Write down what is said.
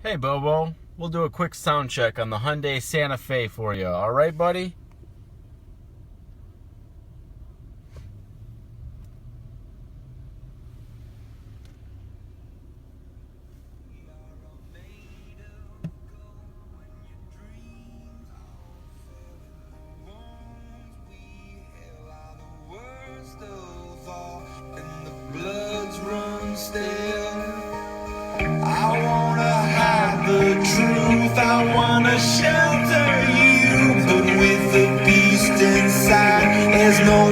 Hey Bobo, we'll do a quick sound check on the Hyundai Santa Fe for you. All right, buddy? I wanna hide the truth, I wanna shelter you, but with the beast inside, there's no